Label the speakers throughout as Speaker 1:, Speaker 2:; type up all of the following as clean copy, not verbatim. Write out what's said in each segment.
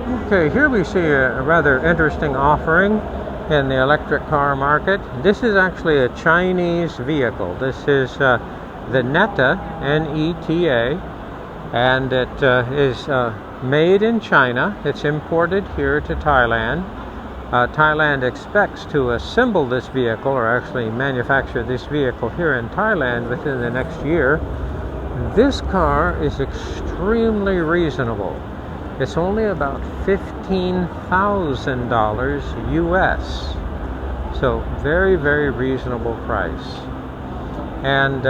Speaker 1: Okay, here we see a rather interesting offering in the electric car market. This is actually a Chinese vehicle. This is the NETA, N-E-T-A, and it is made in China. It's imported here to Thailand. Thailand expects to assemble this vehicle, or actually manufacture this vehicle here in Thailand within the next year. This car is extremely reasonable. It's only about $15,000 US. So very, very reasonable price. And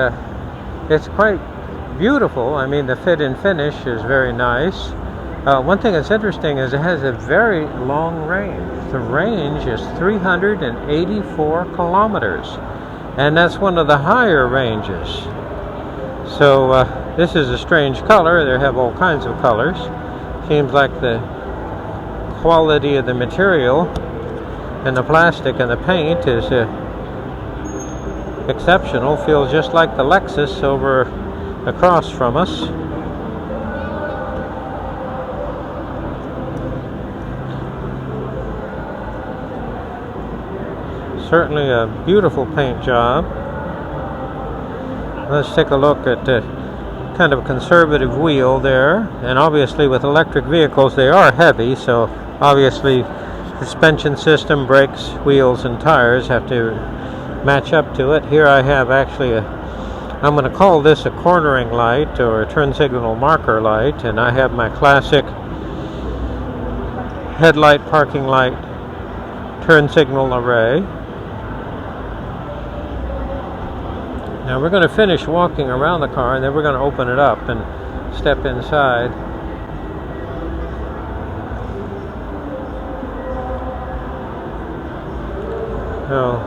Speaker 1: it's quite beautiful. I mean, the fit and finish is very nice. One thing that's interesting is it has a very long range. The range is 384 kilometers. And that's one of the higher ranges. So this is a strange color. They have all kinds of colors. Seems like the quality of the material and the plastic and the paint is exceptional. Feels just like the Lexus over across from us. Certainly a beautiful paint job. Let's take a look at the kind of conservative wheel there, and obviously with electric vehicles they are heavy, so obviously suspension system, brakes, wheels and tires have to match up to it. Here I have actually I'm going to call this a cornering light or a turn signal marker light, and I have my classic headlight, parking light, turn signal array. Now we're going to finish walking around the car, and then we're going to open it up and step inside. Oh,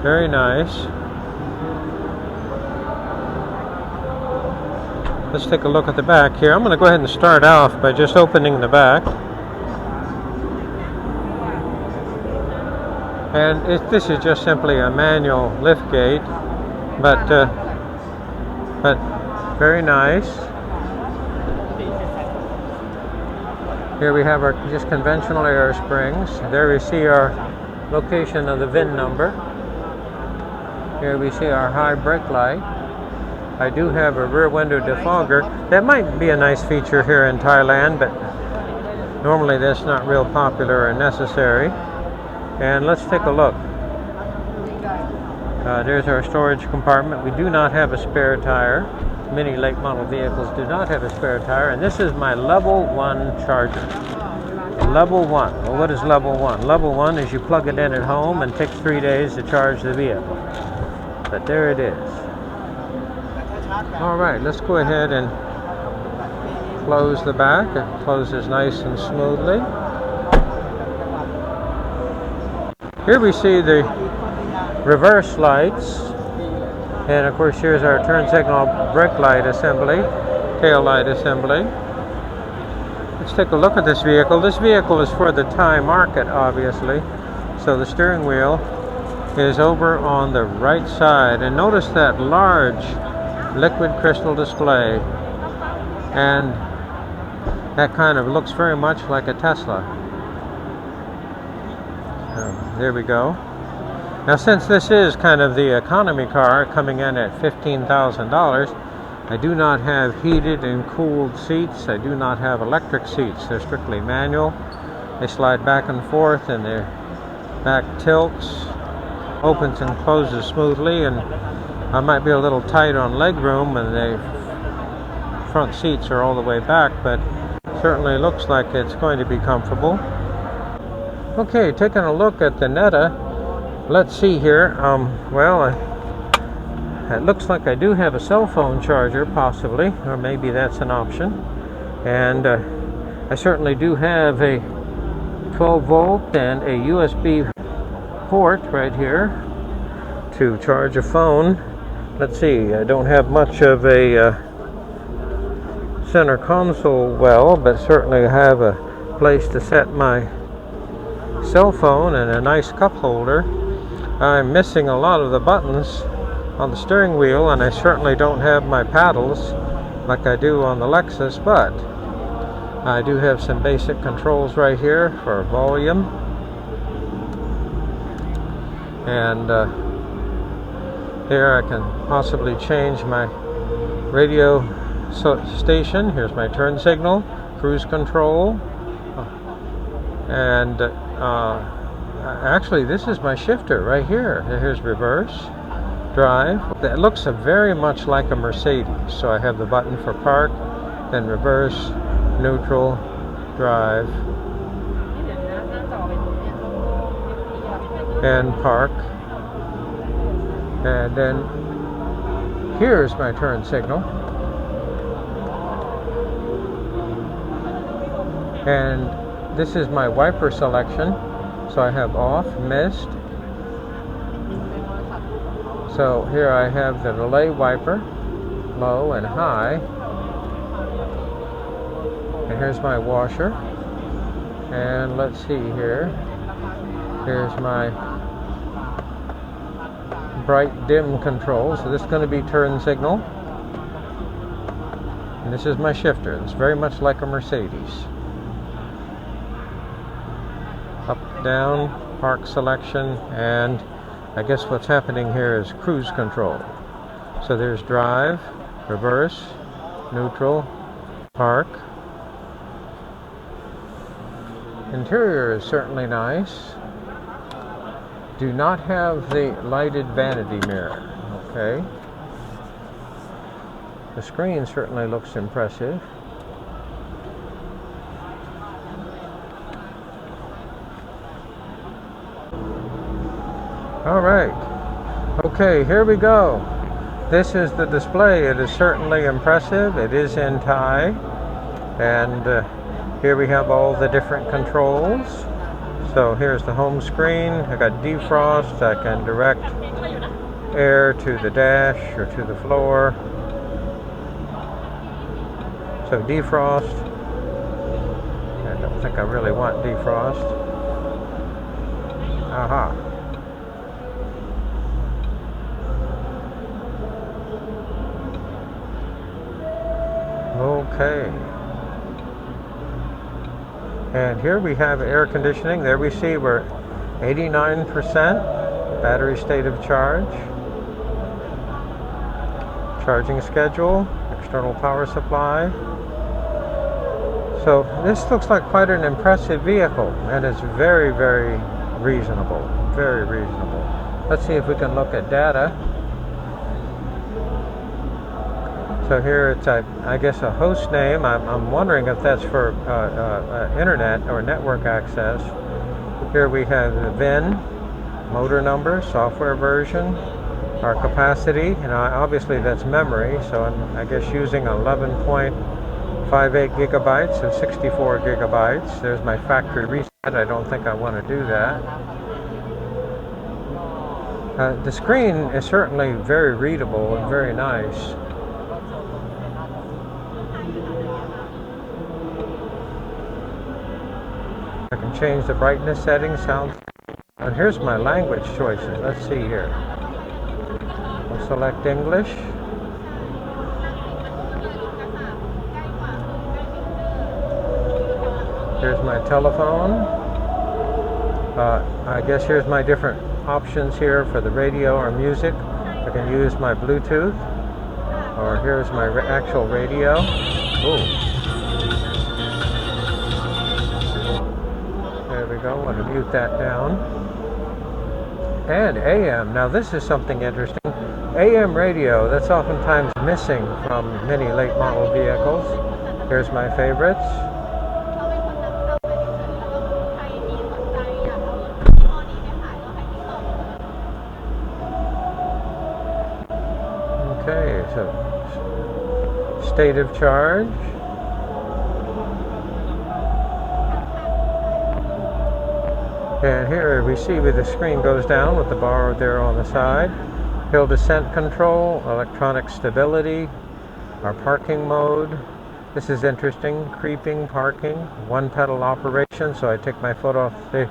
Speaker 1: very nice. Let's take a look at the back here. I'm going to go ahead and start off by just opening the back. And this is just simply a manual lift gate, but very nice. Here we have our just conventional air springs. There we see our location of the VIN number. Here we see our high brake light. I do have a rear window defogger. That might be a nice feature here in Thailand, but normally that's not real popular or necessary. And let's take a look. There's our storage compartment. We do not have a spare tire. Many late model vehicles do not have a spare tire. And this is my level 1 charger. Level 1. Well, what is level 1? Level 1 is you plug it in at home and it takes 3 days to charge the vehicle. But there it is. Alright, let's go ahead and close the back. It closes nice and smoothly. Here we see the reverse lights, and of course here's our turn signal brake light assembly, tail light assembly. Let's take a look at this vehicle. This vehicle is for the Thai market, obviously, so the steering wheel is over on the right side, and notice that large liquid crystal display, and that kind of looks very much like a Tesla. There we go. Now, since this is kind of the economy car coming in at $15,000, I do not have heated and cooled seats. I do not have electric seats. They're strictly manual. They slide back and forth, and their back tilts, opens and closes smoothly, and I might be a little tight on leg room, and the front seats are all the way back, but certainly looks like it's going to be comfortable. Okay, taking a look at the NETA, let's see here. It looks like I do have a cell phone charger, possibly, or maybe that's an option. And I certainly do have a 12 volt and a USB port right here to charge a phone. Let's see, I don't have much of a center console well, but certainly have a place to set my cell phone and a nice cup holder. I'm missing a lot of the buttons on the steering wheel, and I certainly don't have my paddles like I do on the Lexus, but I do have some basic controls right here for volume, and here I can possibly change my radio station. Here's my turn signal, cruise control, and actually this is my shifter right here. Here's reverse, drive. It looks very much like a Mercedes. So I have the button for park, then reverse, neutral, drive, and park. And then here's my turn signal. And this is my wiper selection. So I have off, mist. So here I have the delay wiper, low and high. And here's my washer. And let's see here. Here's my bright dim control. So this is going to be turn signal. And this is my shifter. It's very much like a Mercedes. Up, down, park selection, and I guess what's happening here is cruise control. So there's drive, reverse, neutral, park. Interior is certainly nice. Do not have the lighted vanity mirror. Okay. The screen certainly looks impressive. All right. Okay, here we go. This is the display. It is certainly impressive. It is in Thai. And here we have all the different controls. So here's the home screen. I got defrost. I can direct air to the dash or to the floor. So defrost. I don't think I really want defrost. Aha. Okay. And here we have air conditioning. There we see we're 89% battery state of charge. Charging schedule, external power supply. So this looks like quite an impressive vehicle, and it's very, very reasonable. Very reasonable. Let's see if we can look at data. So here it's, I guess, a host name. I'm wondering if that's for internet or network access. Here we have the VIN, motor number, software version, our capacity. You know, obviously that's memory, so I'm, I guess, using 11.58 gigabytes of 64 gigabytes. There's my factory reset. I don't think I want to do that. The screen is certainly very readable and very nice. I can change the brightness settings, sound, and here's my language choices. Let's see here. I'll select English. Here's my telephone. I guess here's my different options here for the radio or music. I can use my Bluetooth, or here's my actual radio. Ooh. There we go. I'm going to mute that down. And AM. Now this is something interesting. AM radio, that's oftentimes missing from many late model vehicles. Here's my favorites. Okay, so state of charge. And here we see where the screen goes down with the bar there on the side. Hill descent control, electronic stability, our parking mode. This is interesting, creeping parking, one pedal operation, so I take my foot off the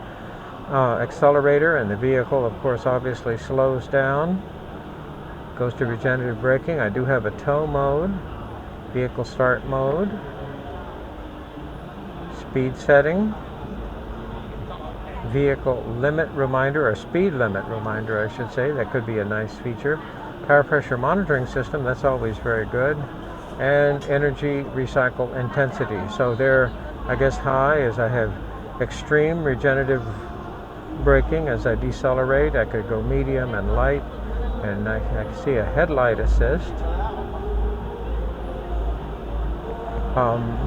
Speaker 1: accelerator and the vehicle, of course, obviously slows down. Goes to regenerative braking. I do have a tow mode, vehicle start mode. speed setting, vehicle limit reminder, or speed limit reminder I should say, that could be a nice feature. Tire pressure monitoring system, that's always very good. And energy recycle intensity. So there, I guess high is I have extreme regenerative braking. As I decelerate, I could go medium and light, and I can see a headlight assist.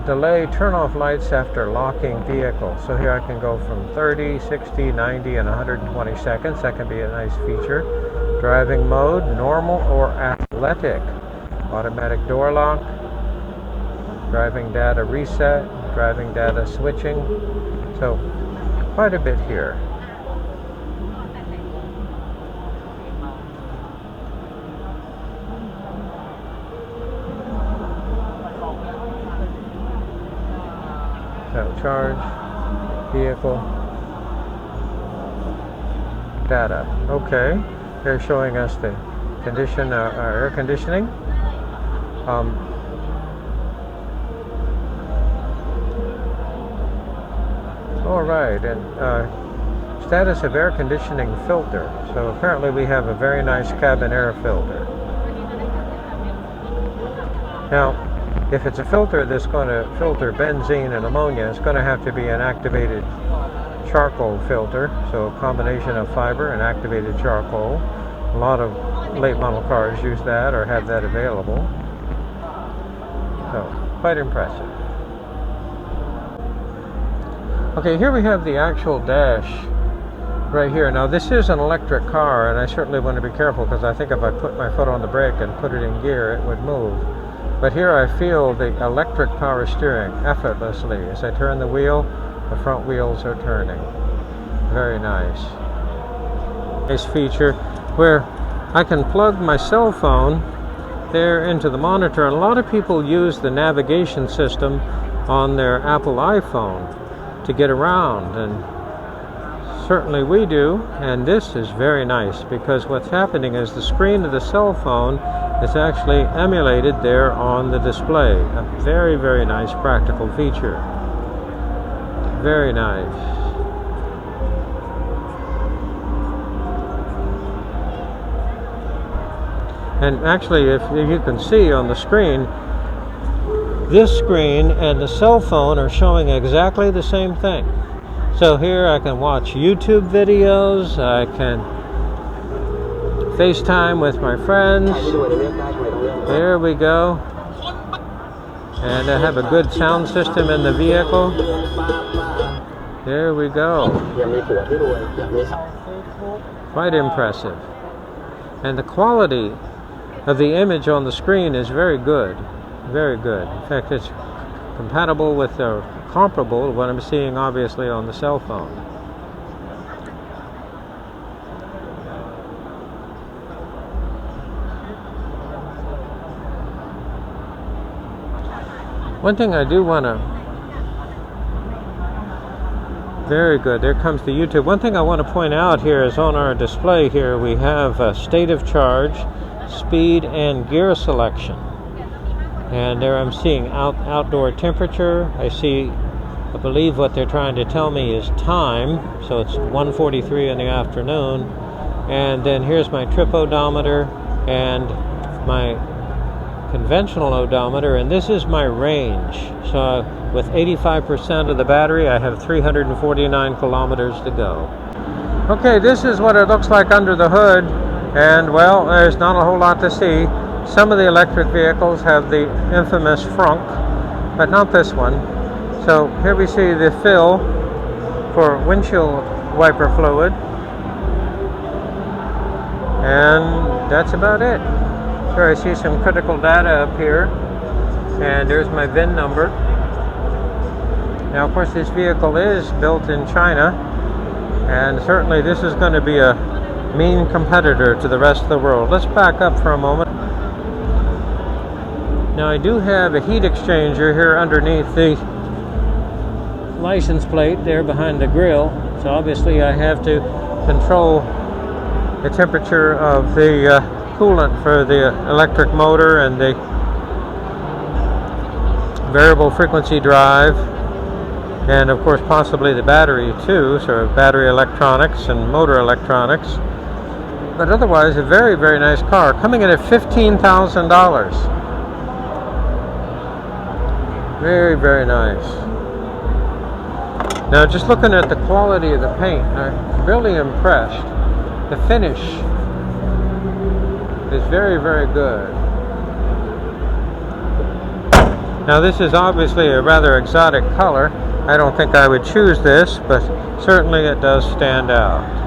Speaker 1: Delay turn off lights after locking vehicle. So here I can go from 30, 60, 90, and 120 seconds. That can be a nice feature. Driving mode, normal or athletic. Automatic door lock. Driving data reset. Driving data switching. So quite a bit here. Charge, vehicle, data. Okay, they're showing us the condition, our air conditioning. All right, and status of air conditioning filter. So apparently we have a very nice cabin air filter. Now, if it's a filter that's going to filter benzene and ammonia, it's going to have to be an activated charcoal filter. So a combination of fiber and activated charcoal. A lot of late model cars use that or have that available. So quite impressive. Okay, here we have the actual dash right here. Now this is an electric car, and I certainly want to be careful because I think if I put my foot on the brake and put it in gear, it would move. But here I feel the electric power steering effortlessly. As I turn the wheel, the front wheels are turning. Very nice. Nice feature where I can plug my cell phone there into the monitor. And a lot of people use the navigation system on their Apple iPhone to get around. And certainly we do. And this is very nice because what's happening is the screen of the cell phone is actually emulated there on the display. A very, very nice practical feature. Very nice. And actually, if you can see on the screen, this screen and the cell phone are showing exactly the same thing. So here I can watch YouTube videos, I can FaceTime with my friends. There we go. And I have a good sound system in the vehicle. There we go. Quite impressive. And the quality of the image on the screen is very good. Very good. In fact, it's compatible with or comparable to what I'm seeing obviously on the cell phone. One thing I do want to... Very good. There comes the YouTube. One thing I want to point out here is on our display here we have state of charge, speed, and gear selection. And there I'm seeing outdoor temperature. I believe what they're trying to tell me is time. So it's 1:43 in the afternoon. And then here's my trip odometer and my conventional odometer, and this is my range. So with 85% of the battery, I have 349 kilometers to go. Okay, this is what it looks like under the hood, and well, there's not a whole lot to see. Some of the electric vehicles have the infamous frunk, but not this one. So here we see the fill for windshield wiper fluid, and that's about it. Here I see some critical data up here, and there's my VIN number. Now of course this vehicle is built in China, and certainly this is going to be a mean competitor to the rest of the world. Let's back up for a moment. Now I do have a heat exchanger here underneath the license plate there behind the grill, so obviously I have to control the temperature of the coolant for the electric motor and the variable frequency drive. and of course possibly the battery too, so battery electronics and motor electronics. But otherwise a very, very nice car, coming in at $15,000. Very, very nice. Now just looking at the quality of the paint, I'm really impressed. The finish is very, very good. Now this is obviously a rather exotic color. I don't think I would choose this, but certainly it does stand out.